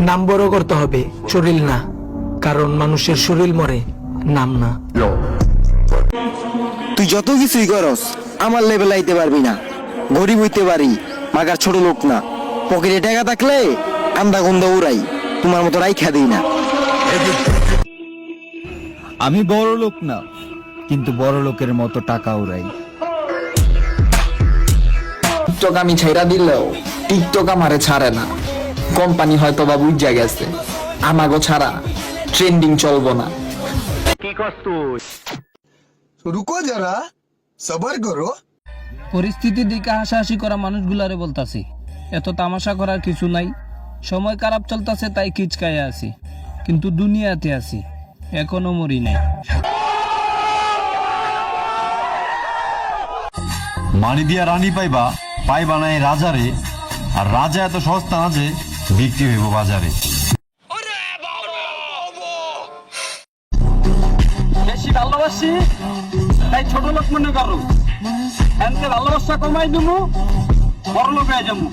নাম বড় করতে হবে, শরীর না, কারণ মানুষের শরীর মরে, নাম না। তুই যত কিছুই করস আমার লেভেল আইতে পারবি না। গরিব হইতে পারি, মাগার ছোট লোক না। পকেটে টাকা থাকলে আন্দা গন্ধা উড়াই, তোমার মতো রাইখা দিই না। আমি বড় লোক না, কিন্তু বড় লোকের মতো টাকা উড়াই। টিকটক আমি ছাইরা দিলেও টিকটক আমারে ছাড়ে না। কোম্পানি হয়তো বা বুঝা গেছে আমাগো ছাড়া ট্রেন্ডিং চলবো না। रुको जरा सबर करो। পরিস্থিতির দিকে হাসাহাসি করা মানুষগুলারে বলতাছি, এত তামাশা করার কিছু নাই। সময় খারাপ চলতেছে তাই কিচকায় আছি, কিন্তু দুনিয়াতে আছি, এখনো মরি নাই। মানি দিয়া রানী পাইবা, পাইবা না এই রাজারে, আর রাজা এত সস্তা না যে বিক্রি হইব বাজারে। বেশি ভালোবাসি তাই ছোট লোক মনে করো, এনতে ভালোবাসা কমাই দিমু, বড় লোক হয়ে যাবো।